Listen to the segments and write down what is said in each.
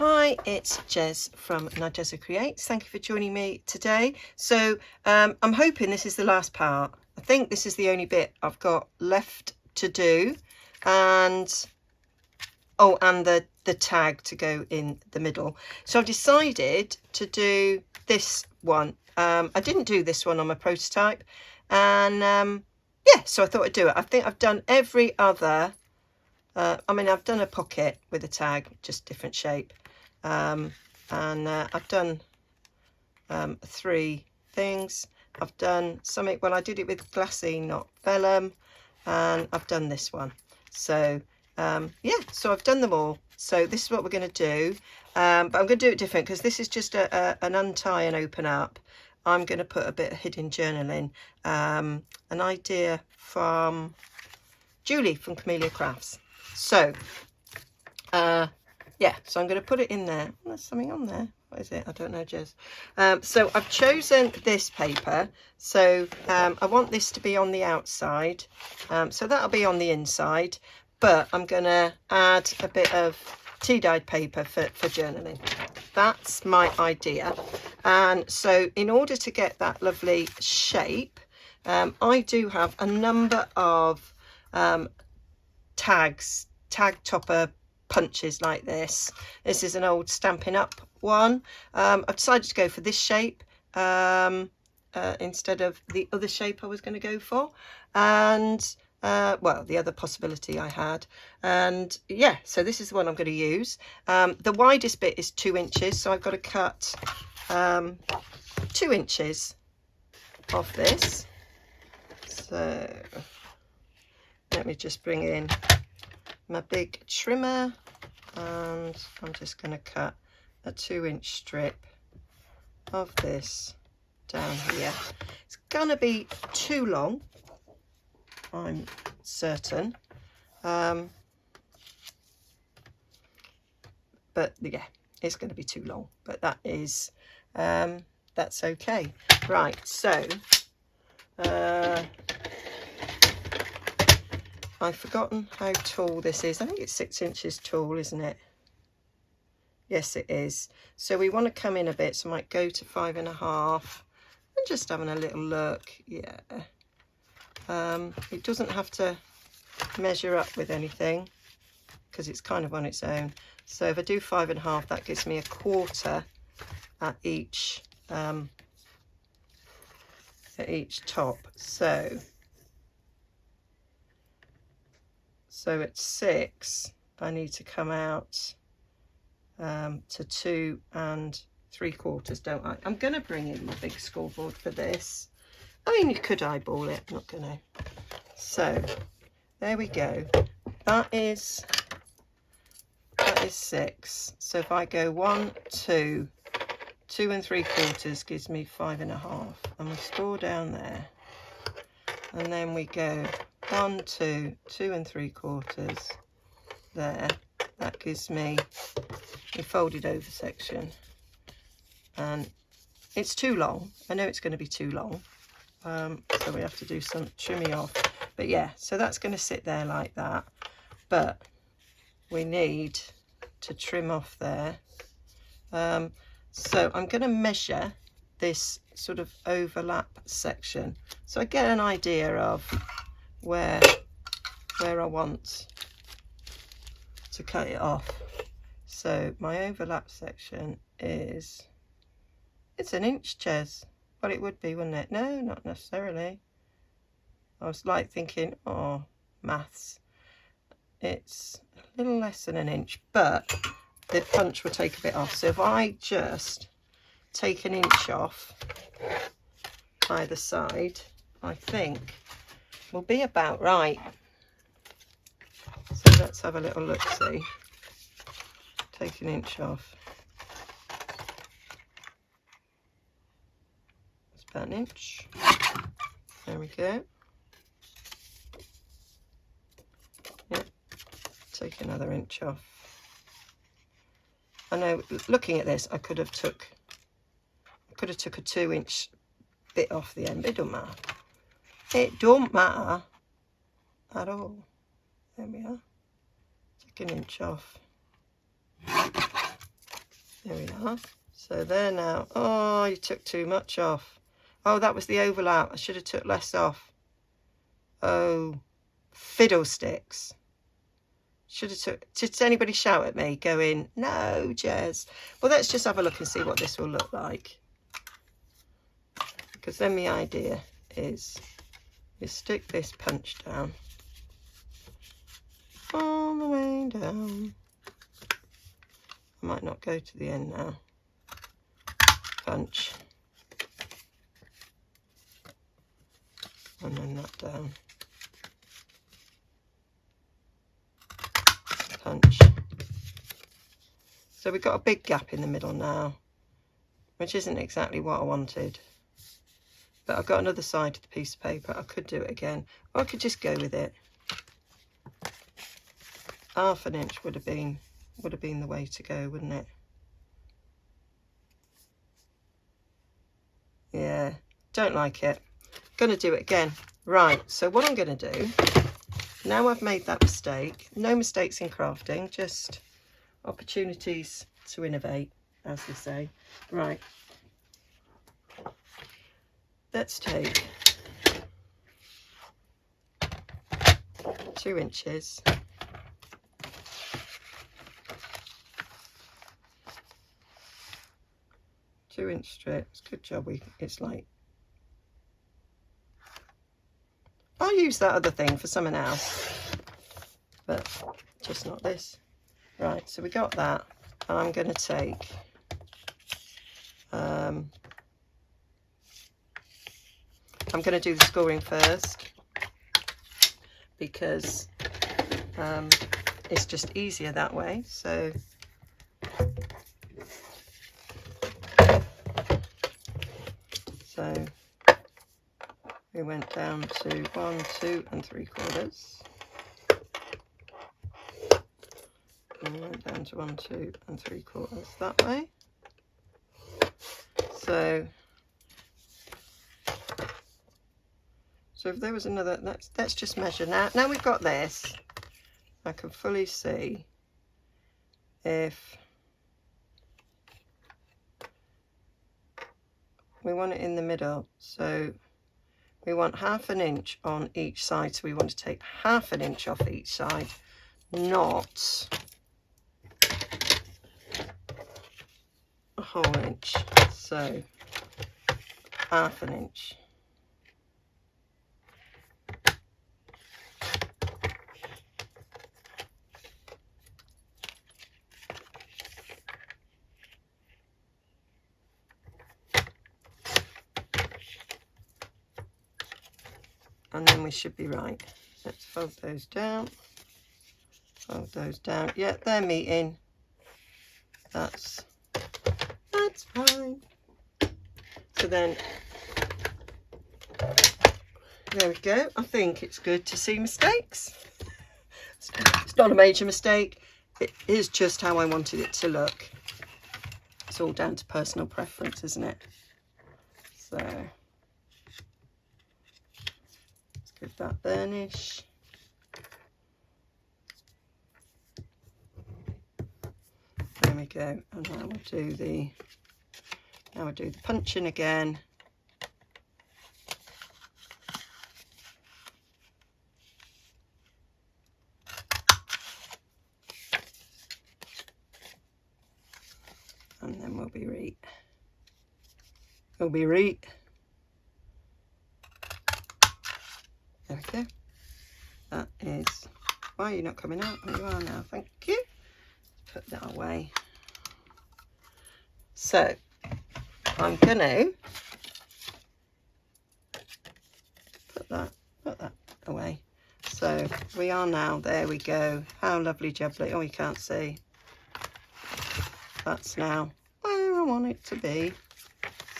Hi, it's Jez from Nigezza Creates. Thank you for joining me today. So I'm hoping this is the last part. I think this is the only bit I've got left to do, and oh, and the tag to go in the middle. So I've decided to do this one. I didn't do this one on my prototype, and yeah, so I thought I'd do it. I think I've done every other. I mean, I've done a pocket with a tag, just different shape. And I've done 3 things. I've done something, well, I did it with glassine, not vellum, and I've done this one. So yeah, so I've done them all. So this is what we're going to do, but I'm going to do it different because this is just an untie and open up. I'm going to put a bit of hidden journaling, an idea from Julie from Camellia Crafts. So yeah, so I'm going to put it in there. Oh, there's something on there. What is it? I don't know, Jez. So I've chosen this paper. So I want this to be on the outside. So that'll be on the inside. But I'm going to add a bit of tea-dyed paper for journaling. That's my idea. And so in order to get that lovely shape, I do have a number of tag topper punches like this. This is an old Stampin' Up one. I've decided to go for this shape instead of the other shape I was going to go for, and well, the other possibility I had. And yeah, so this is the one I'm going to use. The widest bit is 2 inches, so I've got to cut 2 inches off this. So let me just bring in my big trimmer, and I'm just going to cut a 2-inch strip of this down here. It's going to be too long, I'm certain, but yeah, it's going to be too long, but that is that's okay. Right, so I've forgotten how tall this is. I think it's 6 inches tall, isn't it? Yes, it is. So we want to come in a bit, so I might go to 5.5. I'm just having a little look. Yeah. It doesn't have to measure up with anything because it's kind of on its own. So if I do 5.5, that gives me 1/4 at each top. So at 6, I need to come out to 2 3/4, don't I? I'm going to bring in my big scoreboard for this. I mean, you could eyeball it, I'm not going to. So there we go. That is 6. So if I go 1, 2, 2 3/4 gives me 5.5, and we score down there, and then we go 1, 2, 2 3/4 there. That gives me a folded over section, and it's too long. I know it's going to be too long, so we have to do some trimming off. But yeah, so that's going to sit there like that, but we need to trim off there. So I'm going to measure this sort of overlap section, so I get an idea of where I want to cut it off. So my overlap section is, it's 1 inch, Jez. Well, it would be, wouldn't it? No, not necessarily. I was like thinking, oh, maths. It's a little less than 1 inch, but the punch will take a bit off. So if I just take 1 inch off either side, I think will be about right. So let's have a little look, see. Take 1 inch off. It's about 1 inch. There we go. Yep. Take another 1 inch off. I know, looking at this, I could have took a 2 inch bit off the end, but it don't matter. It don't matter at all. There we are. Take 1 inch off. are. So there now. Oh, you took too much off. Oh, that was the overlap. I should have took less off. Oh, fiddlesticks. Should have took... Did anybody shout at me going, no, Jez? Well, let's just have a look and see what this will look like. Because then the idea is you stick this punch down. All the way down. I might not go to the end now. Punch. And then that down. Punch. So we've got a big gap in the middle now, which isn't exactly what I wanted. But I've got another side to the piece of paper. I could do it again, or I could just go with it. Half an inch would have been the way to go, wouldn't it? Yeah, don't like it. Gonna do it again. Right, so what I'm gonna do, now I've made that mistake, no mistakes in crafting, just opportunities to innovate, as they say. Right, let's take 2 inches. Two-inch strips. Good job. It's like, I'll use that other thing for something else, but just not this. Right, so we got that, and I'm going to take I'm going to do the scoring first because it's just easier that way. So we went down to 1, 2 3/4. And we went down to 1, 2 3/4 that way. So if there was another, let's just measure now. Now we've got this, I can fully see if we want it in the middle. So we want 1/2 inch on each side. So we want to take 1/2 inch off each side, not a whole inch. So 1/2 inch. And then we should be right. Let's fold those down. Fold those down. Yeah, they're meeting. That's fine. So then, there we go. I think it's good to see mistakes. It's not a major mistake. It is just how I wanted it to look. It's all down to personal preference, isn't it? So let's give that burnish. There we go. And now we'll do the punching again. And then we'll be right. We'll be right. There we go. That is, why are you not coming out? There you are now, thank you. Put that away. So I'm gonna put that away. So we are now, there we go. How lovely jubbly. Oh, you can't see. That's now where I want it to be.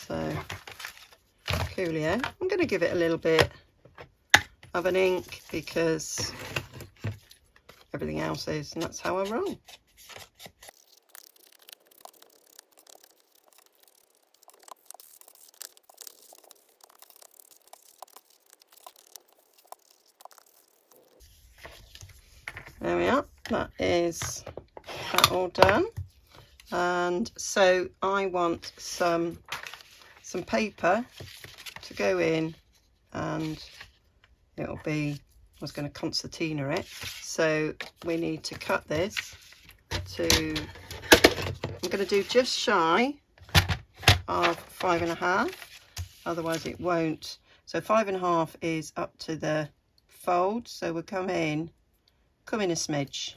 So coolio. I'm going to give it a little bit of an ink because everything else is, and that's how I roll. There we are. That is that all done. And so I want some paper to go in, and it'll be, I was going to concertina it, so we need to cut this to, I'm going to do just shy of 5.5, otherwise it won't. So 5.5 is up to the fold, so we'll come in a smidge.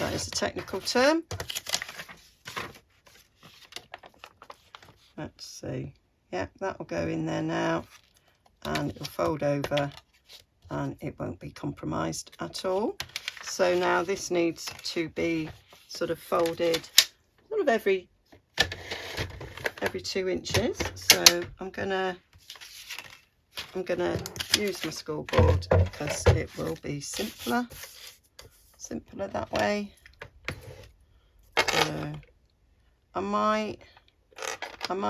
That is a technical term. Let's see. Yeah, that will go in there now, and it'll fold over and it won't be compromised at all. So now this needs to be sort of folded sort of every 2 inches. So I'm gonna use my school board because it will be simpler that way. So I might come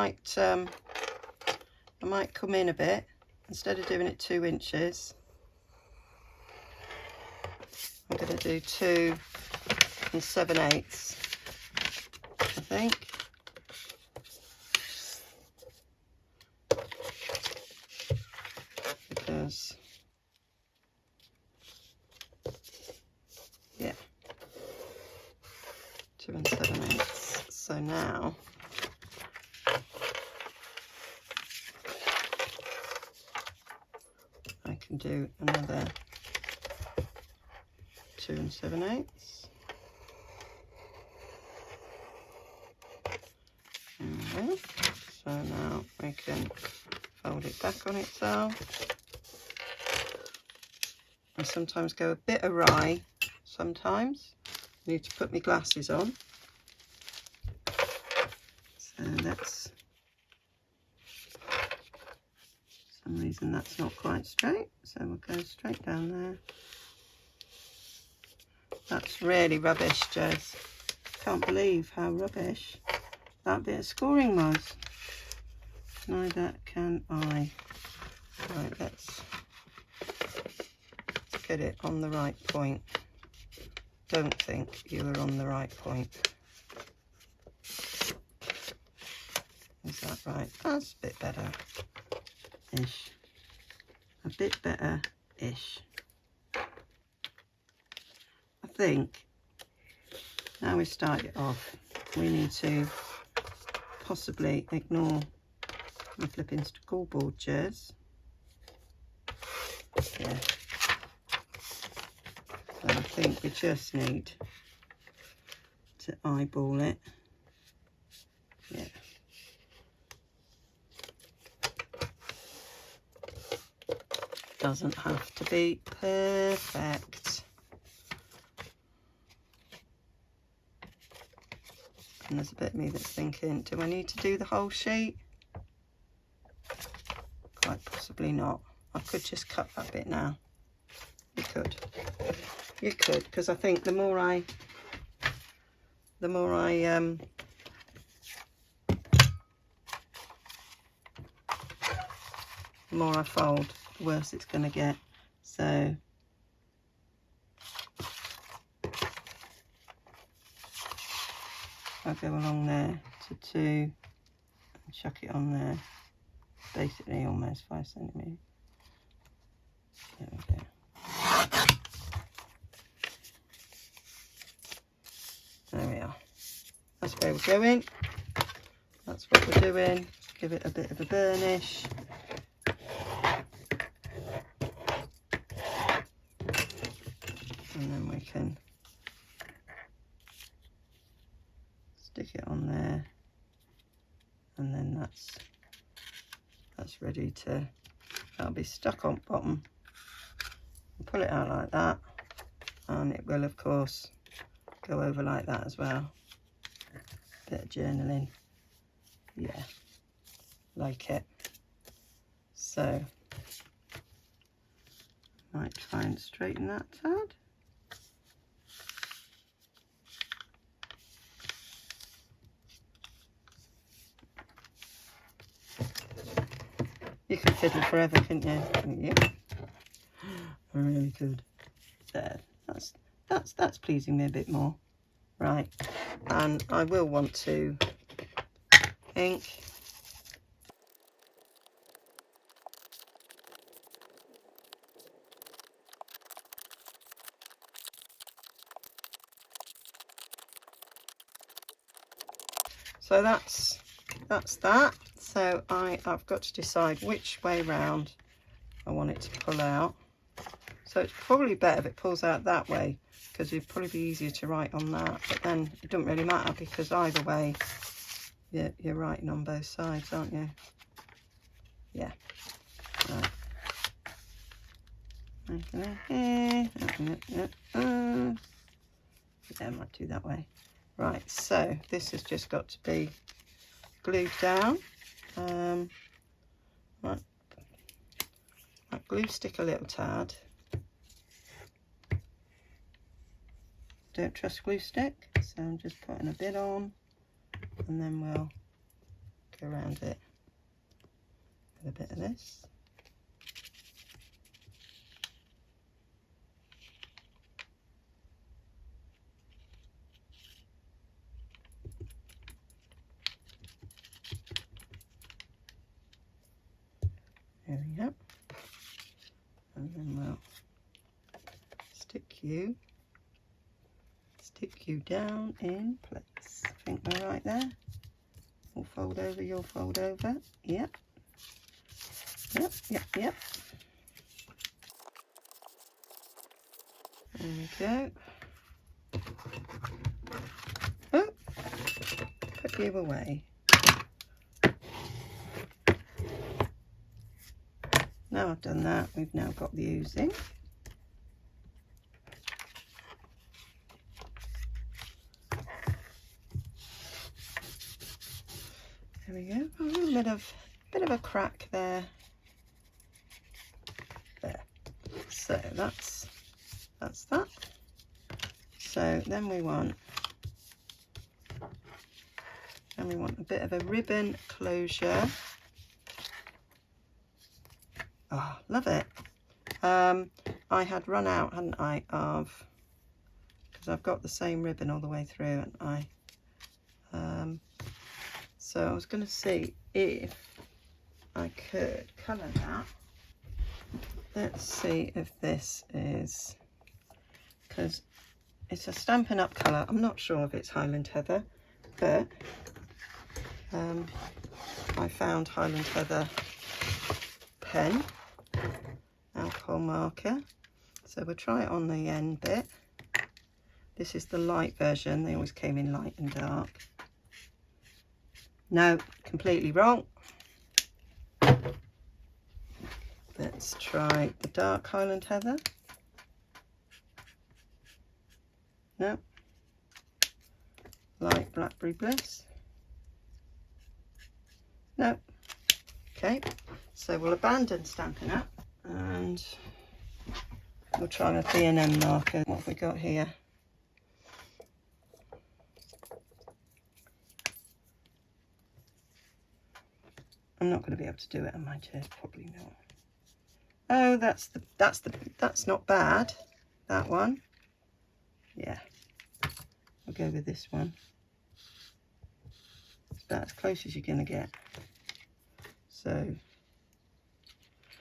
in a bit. Instead of doing it 2 inches, I'm going to do 2 7/8, I think. Because, yeah, 2 7/8. So now I can do another 2 7/8. Okay. So now we can fold it back on itself. I sometimes go a bit awry. Sometimes I need to put my glasses on. So that's, for some reason that's not quite straight, so we'll go straight down there. That's really rubbish, Jez. Can't believe how rubbish that bit of scoring was. Neither can I. Right, let's get it on the right point. Don't think you were on the right point. Is that right? That's a bit better-ish. A bit better-ish. I think now we start it off, we need to possibly ignore my flipping school board, Jez. Yeah. So I think we just need to eyeball it. Yeah. Doesn't have to be perfect. And there's a bit of me that's thinking, do I need to do the whole sheet? Quite possibly not. I could just cut that bit now. You could, because I think the more I fold, the worse it's going to get. So I'll go along there to 2 and chuck it on there, basically almost 5 centimetres. There we go. There we are. That's where we're going. That's what we're doing. Give it a bit of a burnish. And then we can stick it on there, and then that's ready to, that'll be stuck on bottom. Pull it out like that, and it will of course go over like that as well. Bit of journaling, yeah, like it. So might try and straighten that tad. You could fiddle forever, couldn't you? Yeah, I really could. There, that's pleasing me a bit more. Right, and I will want to ink. So that's that. So I've got to decide which way round I want it to pull out. So it's probably better if it pulls out that way, because it'd probably be easier to write on that. But then it doesn't really matter, because either way, you're writing on both sides, aren't you? Yeah. Right. Yeah, I might do that way. Right, so this has just got to be glued down. Right, glue stick a little tad. Don't trust glue stick, so I'm just putting a bit on, and then we'll go around it with a bit of this. There we go. And then we'll stick you down in place. I think we're right there. We'll fold over, you'll fold over. Yep. Yep, yep, yep. There we go. Oh, put you away. Now I've done that, we've now got the oozing. There we go. A little bit of a crack there. There. So that's that. So then we want a bit of a ribbon closure. Oh, love it. I had run out, hadn't I, of, because I've got the same ribbon all the way through, and so I was going to see if I could colour that. Let's see if this is, because it's a Stampin' Up colour. I'm not sure if it's Highland Heather, but I found Highland Heather pen, alcohol marker. So we'll try it on the end bit. This is the light version. They always came in light and dark. No, completely wrong. Let's try the dark Highland Heather. No. Light Blackberry Bliss. No. Okay, so we'll abandon Stampin' Up and we'll try the B&M marker. What have we got here? I'm not going to be able to do it on my chair, probably not. Oh, that's not bad. That one. Yeah. We'll go with this one. It's about as close as you're going to get. So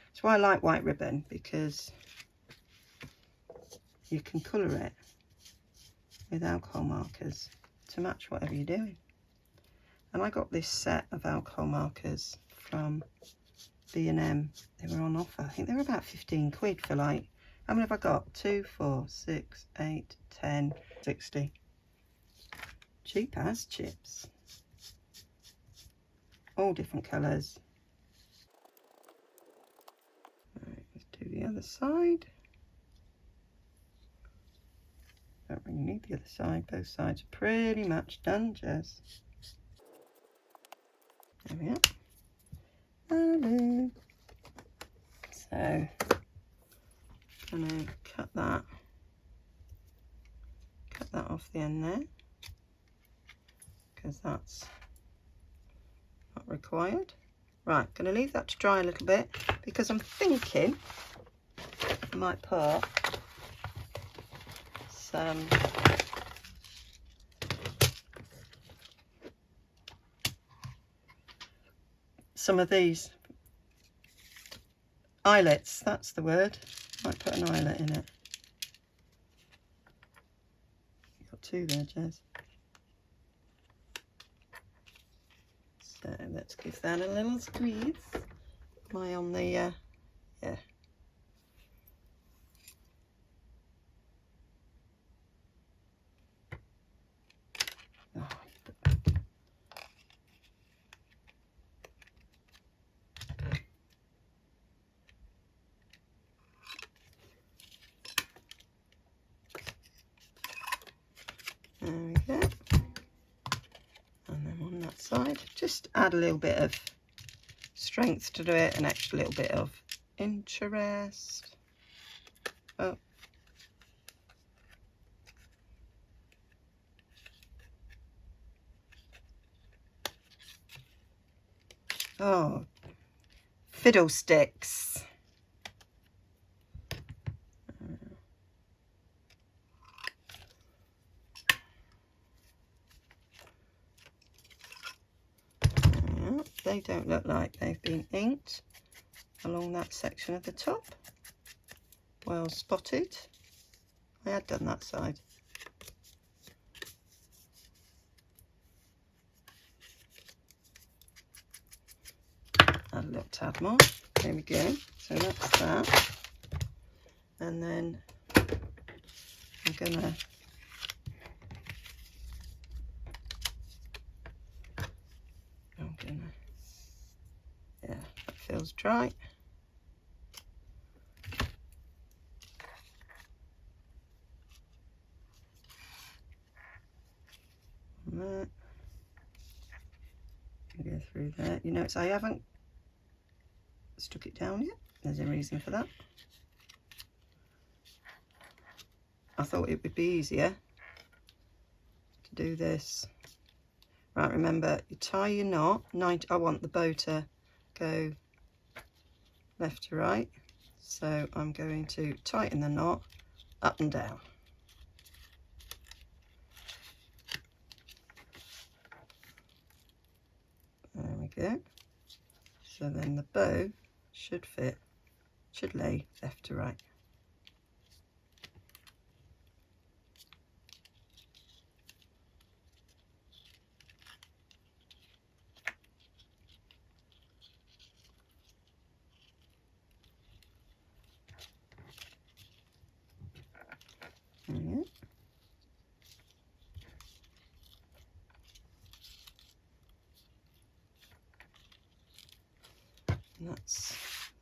that's why I like white ribbon, because you can colour it with alcohol markers to match whatever you're doing. And I got this set of alcohol markers from B&M. They were on offer. I think they were about 15 quid for, like, how many have I got? 2, 4, 6, 8, 10, 60. Cheap as chips. All different colours. Right, let's do the other side. Don't really need the other side. Both sides are pretty much done, Jess. There we are. Hello. So, I'm going to cut that off the end there, because that's not required. Right, going to leave that to dry a little bit, because I'm thinking I might put some some of these eyelets, that's the word. Might put an eyelet in it. Got two there, Jez. So let's give that a little squeeze. Am I on the, yeah. Oh. There we go. And then on that side, just add a little bit of strength to do it, an extra little bit of interest. Oh. Oh, fiddlesticks. They don't look like they've been inked along that section of the top. Well spotted. I had done that side. Add a little tad more. There we go. So that's that. And then I'm gonna yeah, that feels dry. And that. Go through there. You notice I haven't stuck it down yet. There's a reason for that. I thought it would be easier to do this. Right, remember, you tie your knot. I want the bow to go left to right. So I'm going to tighten the knot up and down. There we go. So then the bow should fit, should lay left to right. And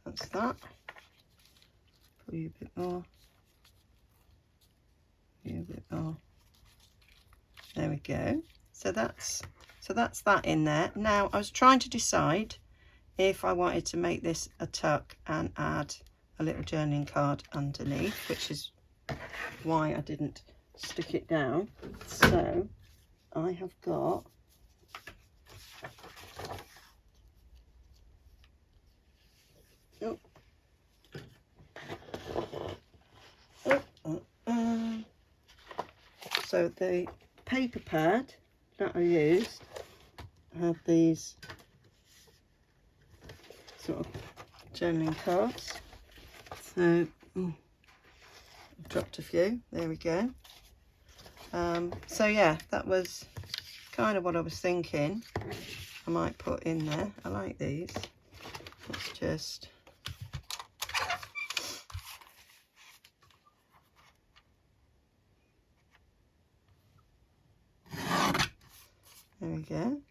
that's that. Probably a bit more. A bit more. There we go. So that's that in there. Now I was trying to decide if I wanted to make this a tuck and add a little journaling card underneath, which is why I didn't stick it down. So I have got so the paper pad that I used had these sort of journaling cards. So I've dropped a few. There we go. So yeah, that was kind of what I was thinking I might put in there. I like these. Let's just there we go.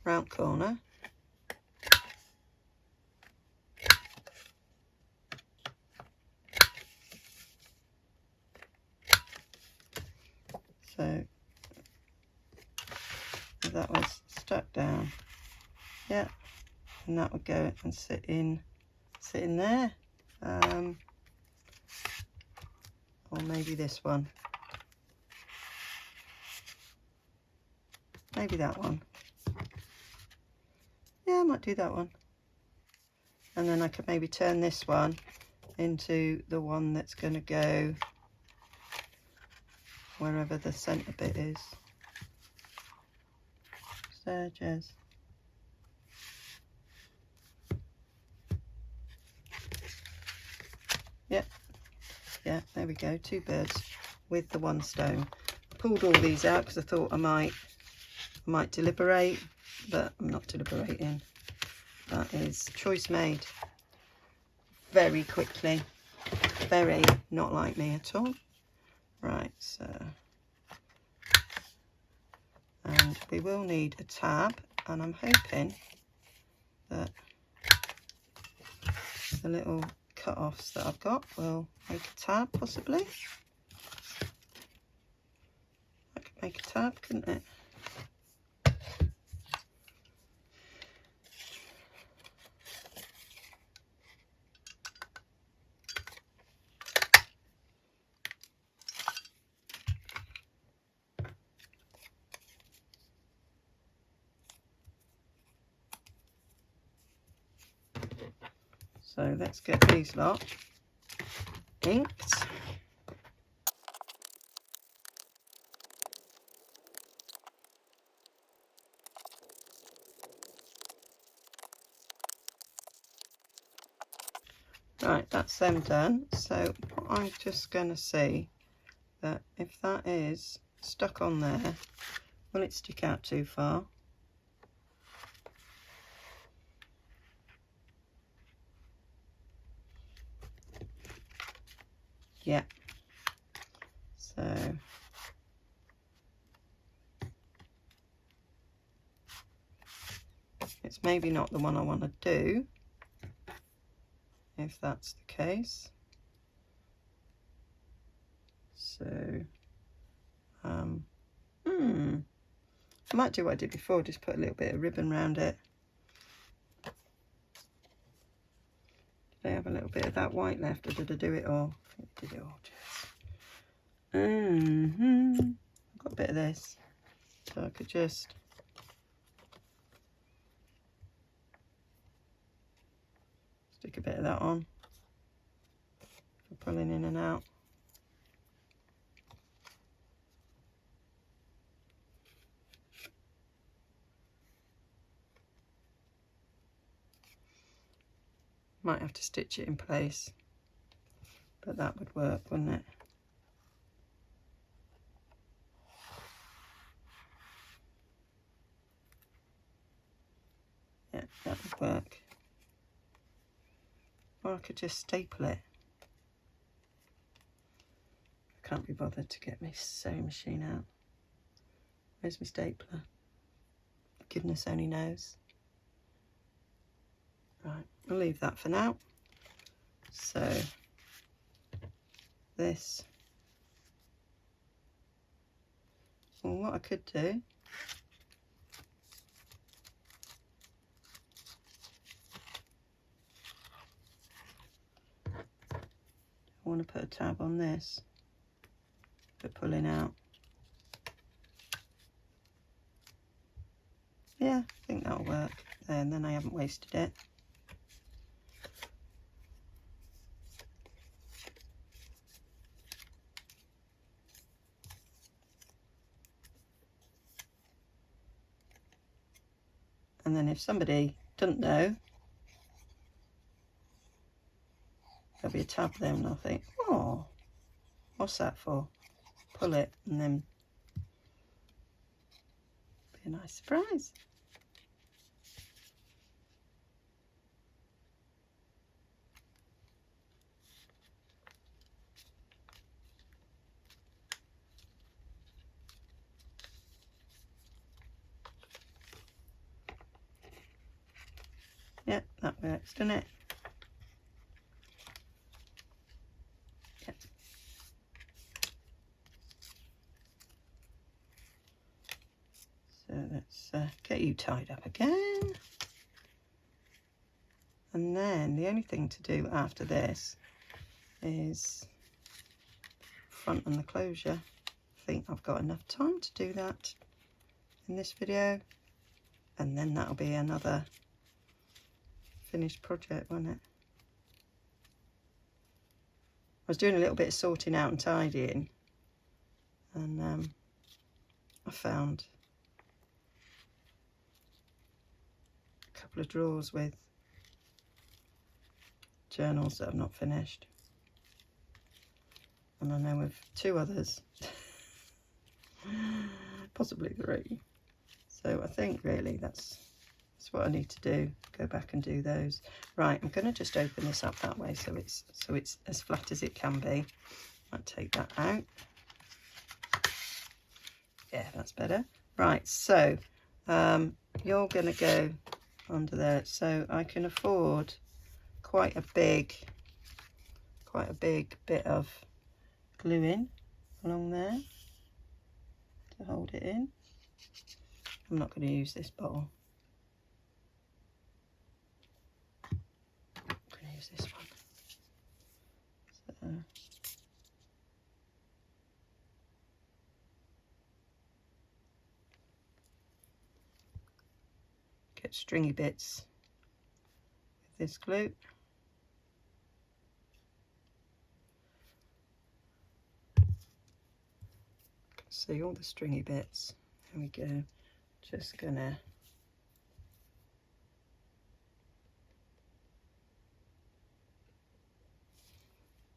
Round corner. So that was stuck down. Yeah, and that would go and sit in there. Or maybe this one. Maybe that one. Yeah, I might do that one. And then I could maybe turn this one into the one that's going to go wherever the centre bit is. edges. Yep, yeah, there we go, 2 birds with the 1 stone. I pulled all these out because I thought I might deliberate, but I'm not deliberating. That is choice made very quickly, very not like me at all. Right, so, and we will need a tab, and I'm hoping that the little cut-offs that I've got will make a tab, possibly. I could make a tab, couldn't it? So let's get these lot inked. Right, that's them done. So I'm just going to see that if that is stuck on there, will it stick out too far? Yeah. So it's maybe not the one I want to do, if that's the case. So I might do what I did before, just put a little bit of ribbon around it. Did I have a little bit of that white left, or did I do it all? I think I did it all, I've got a bit of this, so I could just stick a bit of that on for pulling in and out. Might have to stitch it in place, but that would work, wouldn't it? Yeah, that would work. Or I could just staple it. I can't be bothered to get my sewing machine out. Where's my stapler? Goodness only knows. Right, we'll leave that for now. So this, well, what I could do, I want to put a tab on this for pulling out. Yeah, I think that'll work. And then I haven't wasted it. And then if somebody doesn't know, there'll be a tab there and I'll think, oh, what's that for? Pull it and then be a nice surprise. Yeah, that works, doesn't it? Yeah. So let's get you tied up again. And then the only thing to do after this is front and the closure. I think I've got enough time to do that in this video. And then that'll be another finished project, won't it? I was doing a little bit of sorting out and tidying, and I found couple of drawers with journals that I've not finished, and I know of 2 others, possibly 3. So I think really that's what I need to do, go back and do those. Right, I'm going to just open this up that way so it's as flat as it can be. I'll take that out. Yeah, that's better. Right, so you're going to go under there, so I can afford quite a big bit of glue in along there to hold it in. I'm not going to use this bottle. I'm going to use this one. So, get stringy bits with this glue. See all the stringy bits. There we go. Just gonna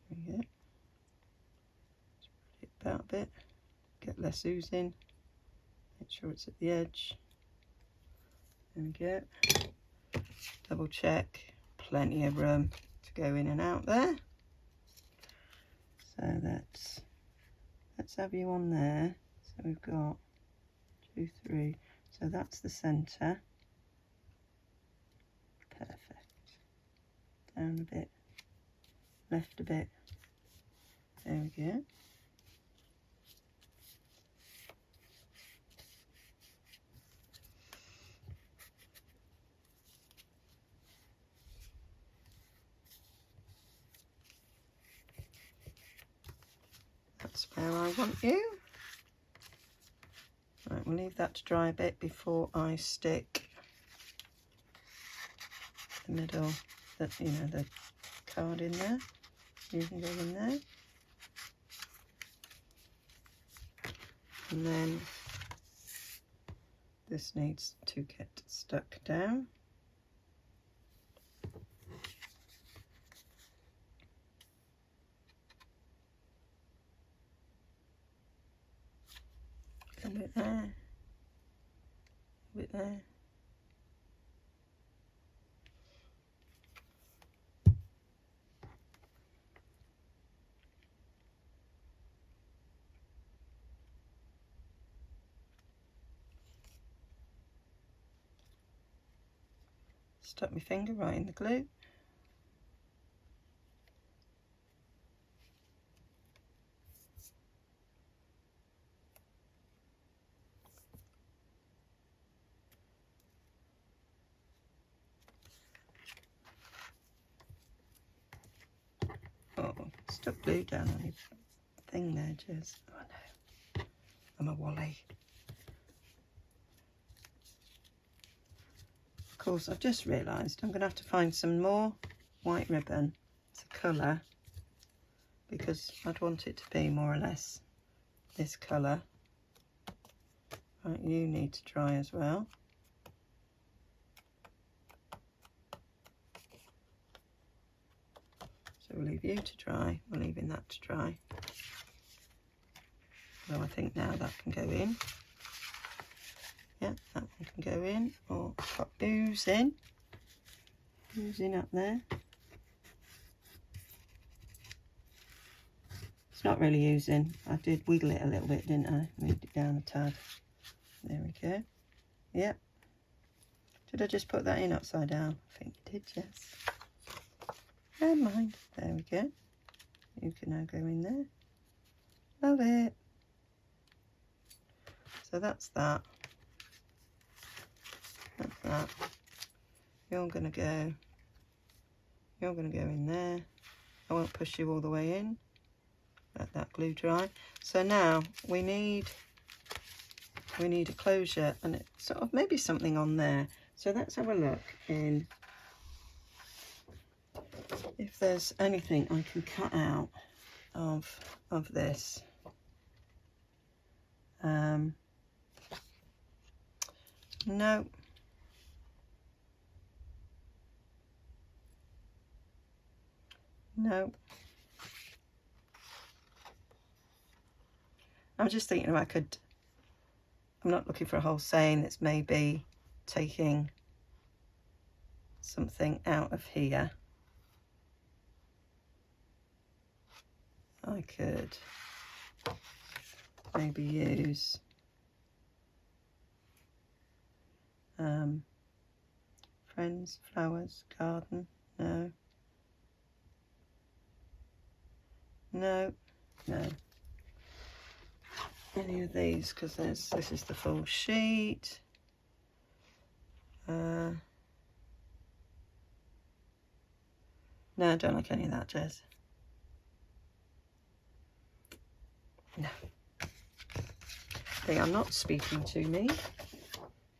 spread it about a bit, get less oozing, make sure it's at the edge. There we go. Double check, plenty of room to go in and out there. So let's have you on there. So we've got 2, 3. So that's the centre. Perfect. Down a bit, left a bit. There we go. That's where I want you. Right, we'll leave that to dry a bit before I stick the middle, the card in there. You can go in there. And then this needs to get stuck down. A bit there, a bit there. Stuck my finger right in the glue. Oh, stuck glue down on your thing there, Jez. Oh no, I'm a wally. Of course, I've just realised I'm going to have to find some more white ribbon to colour, because I'd want it to be more or less this colour. Right, you need to dry as well. So we'll leave you to dry, we're leaving that to dry. Well, I think now that can go in. Yeah, that one can go in. Or got oozing up there. It's not really oozing. I did wiggle it a little bit, didn't I? Moved it down a tad. There we go. Yep. Did I just put that in upside down? I think you did, yes. Never mind. There we go. You can now go in there. Love it. So that's that. That's that. You're gonna go in there. I won't push you all the way in. Let that glue dry. So now we need a closure, and it's sort of maybe something on there. So let's have a look in if there's anything I can cut out of this. No. No. I'm just thinking I could, I'm not looking for a whole saying, that's maybe taking something out of here. I could maybe use friends, flowers, garden. No. No. No. Any of these, because this is the full sheet. No, I don't like any of that, Jez. No. They are not speaking to me.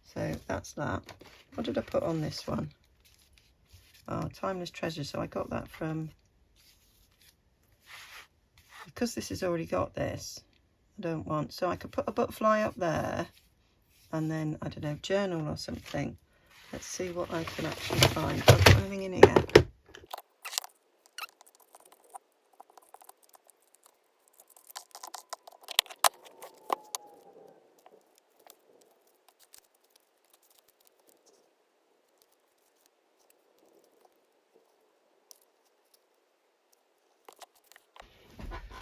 So that's that. What did I put on this one? Oh, Timeless Treasure. So I got that from, because this has already got this, I don't want, so I could put a butterfly up there and then, I don't know, journal or something. Let's see what I can actually find. Have I got anything in here?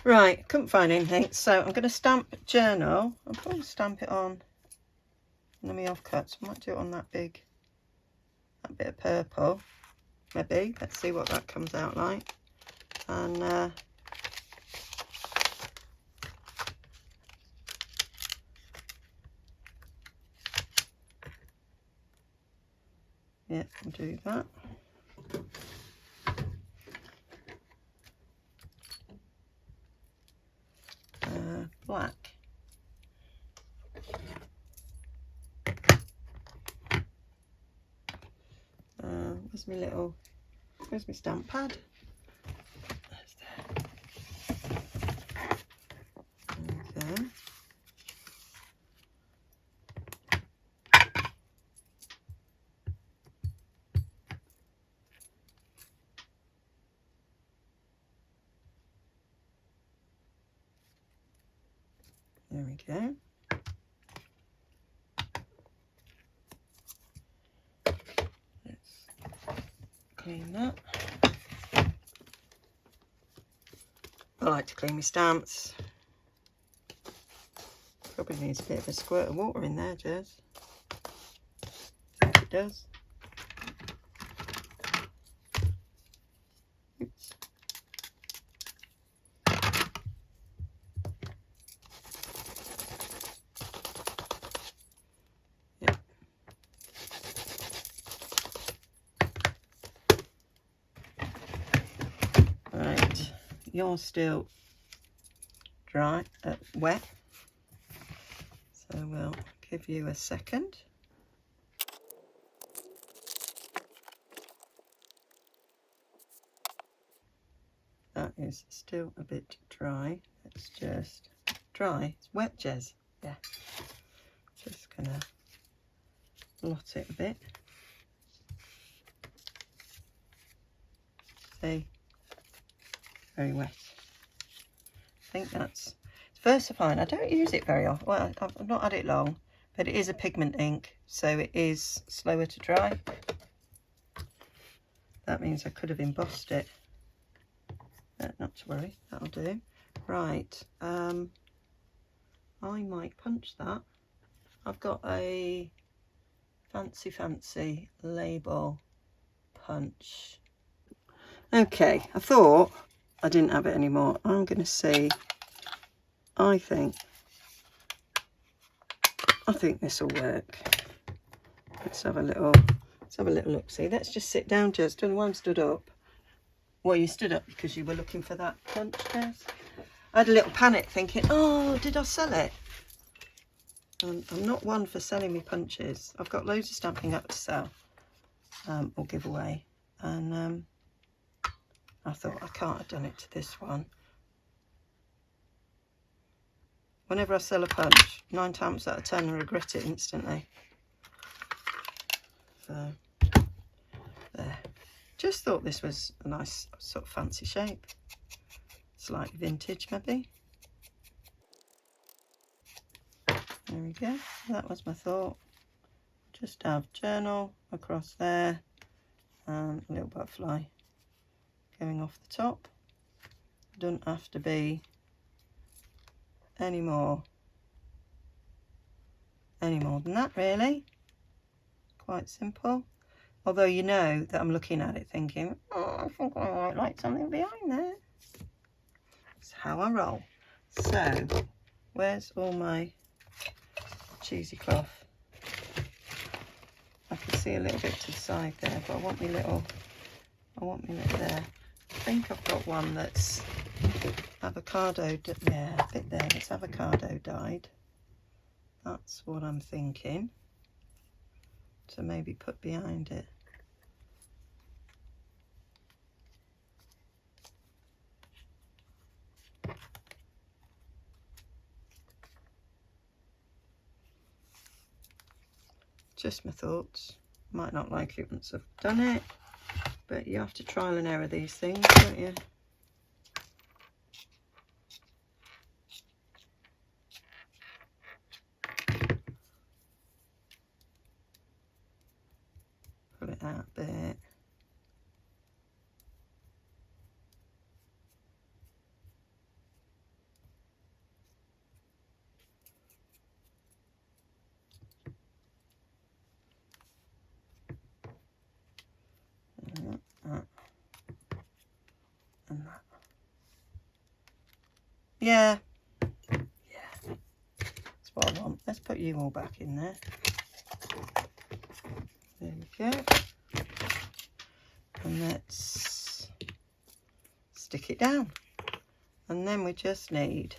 Right, couldn't find anything, so I'm going to stamp journal. I'll probably stamp it on one of my offcuts. I might do it on that bit of purple, maybe. Let's see what that comes out like. And yeah, I'll do that. Black. Where's my stamp pad? Okay. There we go. Let's clean that. I like to clean my stamps. Probably needs a bit of a squirt of water in there, Jez. I think it does. Oops. Yeah. Right, you're still dry, wet. So we'll give you a second. That is still a bit dry. It's just dry. It's wet, Jez. Yeah. Just gonna blot it a bit. See? Very wet. I think that's VersaFine. I don't use it very often. Well, I've not had it long, but it is a pigment ink, so it is slower to dry. That means I could have embossed it. Not to worry, that'll do. Right, I might punch that. I've got a fancy label punch. Okay, I thought I didn't have it anymore. I'm going to see. I think this will work. Let's have a little look. See, let's just sit down, Jez. Don't know why I'm stood up. Well, you stood up because you were looking for that punch, Jez. I had a little panic thinking, oh, did I sell it? I'm not one for selling me punches. I've got loads of stamping up to sell or give away. And I thought I can't have done it to this one. Whenever I sell a punch, 9 times out of 10 I regret it instantly. So, there. Just thought this was a nice sort of fancy shape, slightly vintage maybe. There we go, that was my thought. Just have journal across there and a little butterfly going off the top. Doesn't have to be any more than that really. Quite simple. Although you know that I'm looking at it thinking, oh, I think I might like something behind there. That's how I roll. So, where's all my cheesy cloth? I can see a little bit to the side there, but I want me little there. I think I've got one that's avocado, yeah, a bit there, it's avocado dyed. That's what I'm thinking. To maybe put behind it. Just my thoughts. Might not like it once I've done it, but you have to trial and error these things, don't you? Pull it out a bit. And that. Yeah. Yeah. That's what I want. Let's put you all back in there. There we go. And let's stick it down. And then we just need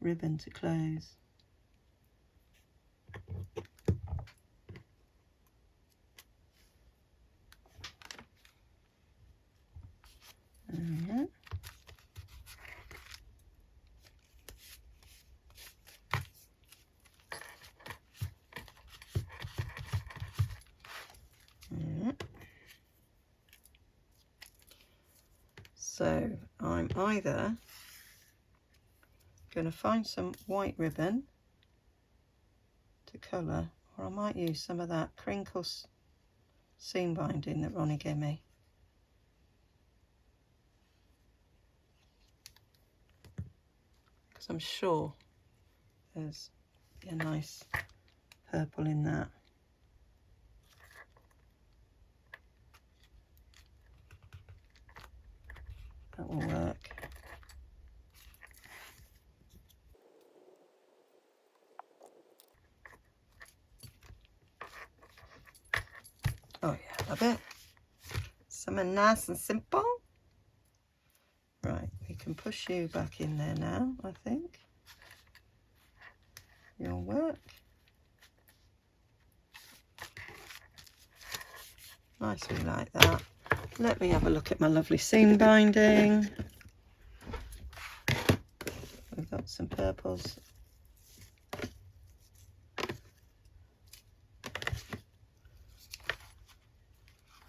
ribbon to close. So I'm either going to find some white ribbon to colour, or I might use some of that crinkle seam binding that Ronnie gave me. Because I'm sure there's a nice purple in that. That will work. Oh yeah, love it. Something nice and simple. Right, we can push you back in there now, I think. You'll work. Nicely like that. Let me have a look at my lovely seam binding. We've got some purples.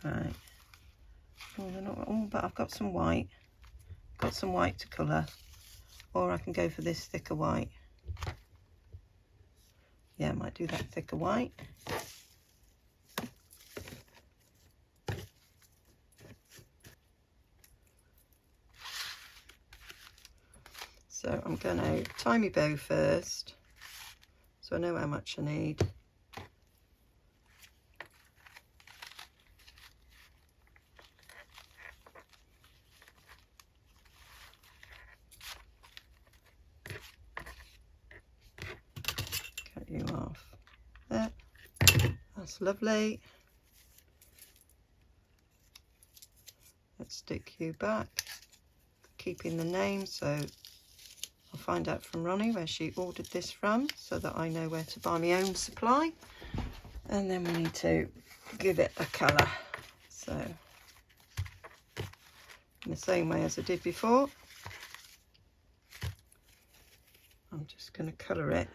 Right. Oh, they're not. Oh, but I've got some white. Got some white to colour. Or I can go for this thicker white. Yeah, I might do that thicker white. So I'm going to tie my bow first, so I know how much I need. Cut you off there. That's lovely. Let's stick you back, keeping the name, so I'll find out from Ronnie where she ordered this from so that I know where to buy my own supply. And then we need to give it a colour. So, in the same way as I did before, I'm just going to colour it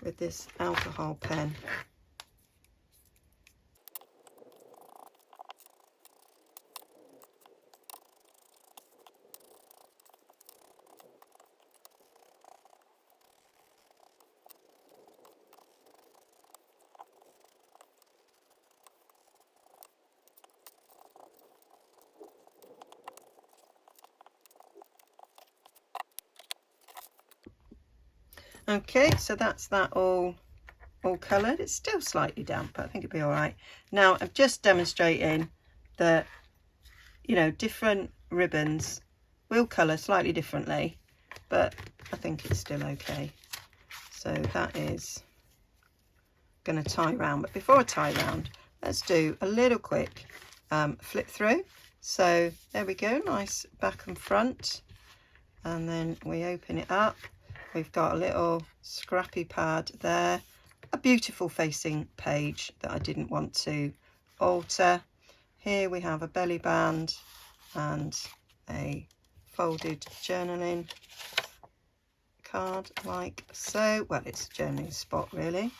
with this alcohol pen. Okay, so that's that all coloured. It's still slightly damp, but I think it'll be all right. Now I'm just demonstrating that, you know, different ribbons will colour slightly differently, but I think it's still okay. So that is going to tie round, but before I tie round, let's do a little quick flip through. So there we go, nice back and front, and then we open it up. We've got a little scrappy pad there, a beautiful facing page that I didn't want to alter. Here we have a belly band and a folded journaling card like so. Well, it's a journaling spot really.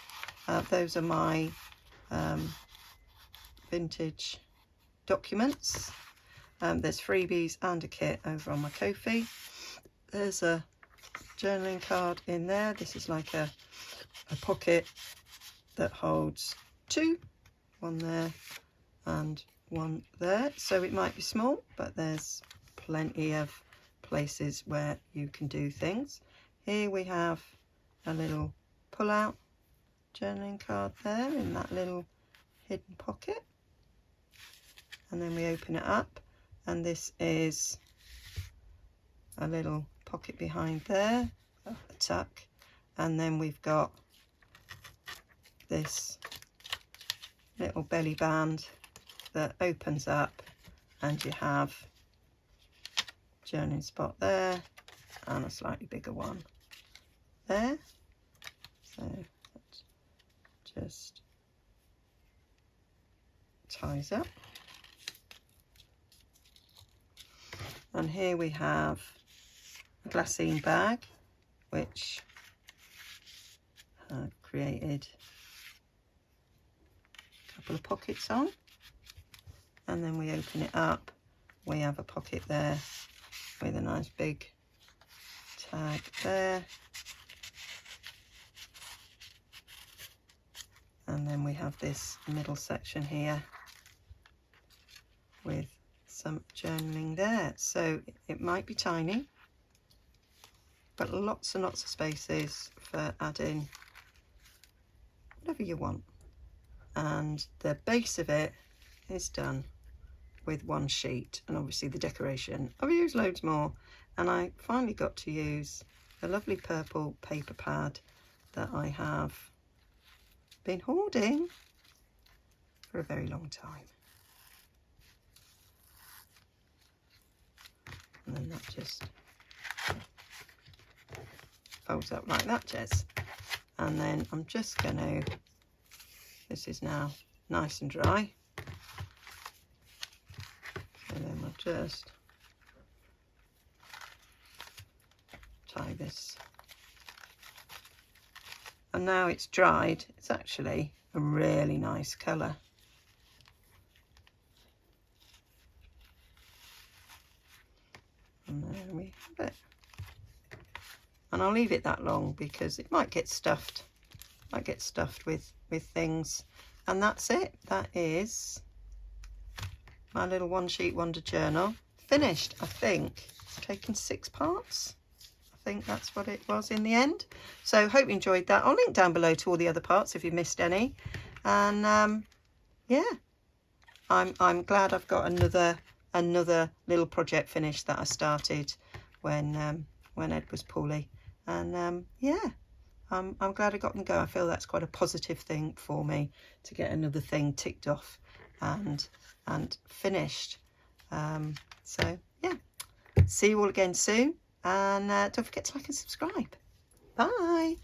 Those are my vintage documents. There's freebies and a kit over on my Ko-fi. There's a journaling card in there. This is like a pocket that holds two, one there and one there, so it might be small, but there's plenty of places where you can do things. Here we have a little pull-out journaling card there in that little hidden pocket, and then we open it up, and this is a little pocket behind there, a tuck, and then we've got this little belly band that opens up, and you have journaling spot there and a slightly bigger one there. So that just ties up. And here we have a glassine bag, which I've created a couple of pockets on, and then we open it up. We have a pocket there with a nice big tag there, and then we have this middle section here with some journaling there. So it might be tiny, but lots and lots of spaces for adding whatever you want. And the base of it is done with one sheet, and obviously the decoration I've used loads more, and I finally got to use a lovely purple paper pad that I have been hoarding for a very long time. And then that just folds up like that, Jez. And then I'm just going to, this is now nice and dry, and then I'll just tie this. And now it's dried, it's actually a really nice colour. And there we have it. And I'll leave it that long because it might get stuffed. With things. And that's it. That is my little one sheet wonder journal finished. I think it's taken 6 parts. I think that's what it was in the end. So hope you enjoyed that. I'll link down below to all the other parts if you missed any. And yeah, I'm glad I've got another little project finished that I started when Ed was poorly. And yeah, I'm glad I got them go. I feel that's quite a positive thing for me to get another thing ticked off and finished. So yeah, see you all again soon, and don't forget to like and subscribe. Bye.